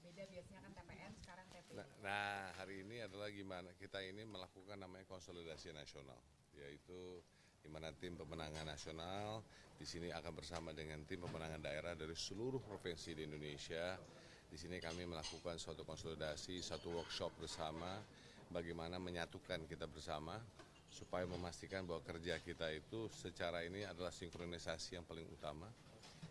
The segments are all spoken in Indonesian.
Beda biasanya kan TPN, sekarang TPD. Nah, hari ini adalah gimana kita ini melakukan namanya konsolidasi nasional, yaitu di mana tim pemenangan nasional di sini akan bersama dengan tim pemenangan daerah dari seluruh provinsi di Indonesia. Di sini kami melakukan suatu konsolidasi, satu workshop bersama, bagaimana menyatukan kita bersama supaya memastikan bahwa kerja kita itu secara ini adalah sinkronisasi yang paling utama.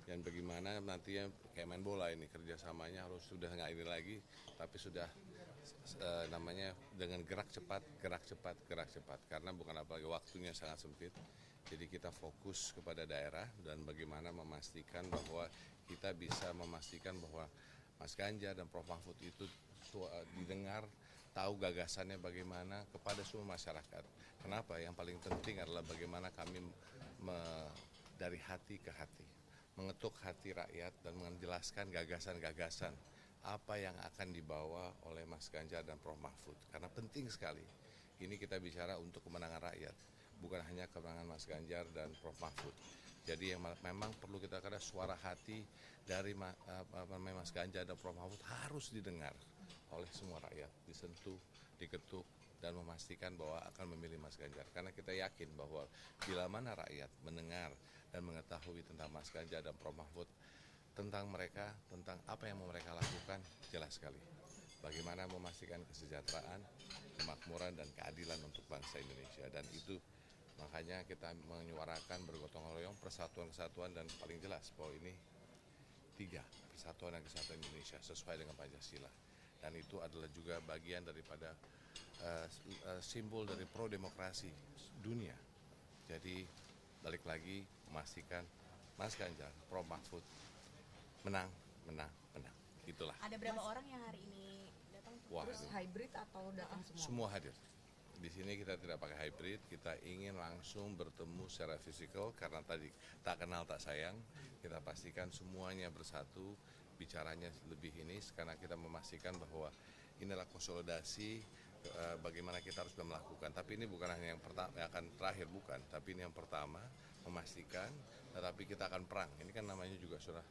Dan bagaimana nantinya kayak main bola ini kerjasamanya harus sudah nggak ini lagi, tapi sudah namanya dengan gerak cepat, gerak cepat, gerak cepat. Karena bukan apalagi waktunya sangat sempit. Jadi kita fokus kepada daerah dan bagaimana memastikan bahwa kita bisa memastikan bahwa Mas Ganjar dan Prof Mahfud itu didengar, tahu gagasannya bagaimana kepada semua masyarakat. Kenapa? Yang paling penting adalah bagaimana kami dari hati ke hati mengetuk hati rakyat dan menjelaskan gagasan-gagasan apa yang akan dibawa oleh Mas Ganjar dan Prof Mahfud. Karena penting sekali, ini kita bicara untuk kemenangan rakyat, bukan hanya kemenangan Mas Ganjar dan Prof Mahfud. Jadi yang memang perlu kita kira suara hati dari Mas Ganjar dan Prof Mahfud harus didengar oleh semua rakyat, disentuh, diketuk, dan memastikan bahwa akan memilih Mas Ganjar. Karena kita yakin bahwa bila mana rakyat mendengar dan mengetahui tentang Mas Ganjar dan Prof Mahfud, tentang mereka, tentang apa yang mau mereka lakukan, jelas sekali. Bagaimana memastikan kesejahteraan, kemakmuran, dan keadilan untuk bangsa Indonesia. Dan itu makanya kita menyuarakan bergotong royong, persatuan kesatuan, dan paling jelas bahwa ini tiga, persatuan dan kesatuan Indonesia sesuai dengan Pancasila. Dan itu adalah juga bagian daripada simbol dari pro-demokrasi dunia. Jadi balik lagi memastikan Mas Ganjar, Prof Mahfud menang, menang, menang. Itulah. Ada berapa orang yang hari ini datang? Terus hybrid atau datang semua? Semua hadir. Di sini kita tidak pakai hybrid, kita ingin langsung bertemu secara fisikal karena tadi tak kenal tak sayang. Kita pastikan semuanya bersatu, bicaranya lebih ini karena kita memastikan bahwa inilah konsolidasi bagaimana kita harus melakukan. Tapi ini bukan hanya yang pertama, yang akan terakhir bukan, tapi ini yang pertama memastikan. Tetapi kita akan perang. Ini kan namanya juga sudah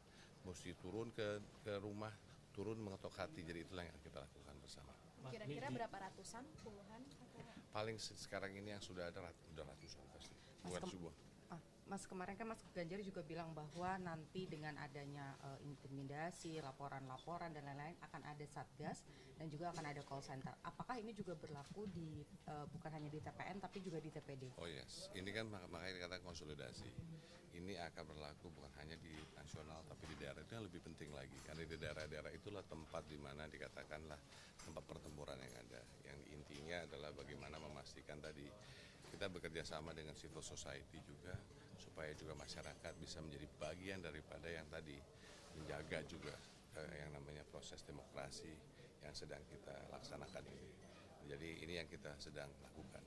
mesti turun ke rumah, turun mengetok hati. Jadi itulah yang kita lakukan bersama. Kira-kira berapa ratusan, puluhan? Atau? Paling sekarang ini yang sudah ada ratusan pasti, bukan sebuah. Mas, kemarin kan Mas Ganjar juga bilang bahwa nanti dengan adanya intimidasi, laporan-laporan dan lain-lain akan ada satgas dan juga akan ada call center. Apakah ini juga berlaku di bukan hanya di TPN tapi juga di TPD? Oh yes, ini kan makanya dikatakan konsolidasi. Ini akan berlaku bukan hanya di nasional tapi di daerah. Itu yang lebih penting lagi karena di daerah-daerah itulah tempat di mana dikatakanlah tempat pertempuran yang ada. Yang intinya adalah bagaimana memastikan tadi kita bekerja sama dengan civil society juga supaya juga masyarakat bisa menjadi bagian daripada yang tadi menjaga juga yang namanya proses demokrasi yang sedang kita laksanakan ini. Jadi ini yang kita sedang lakukan.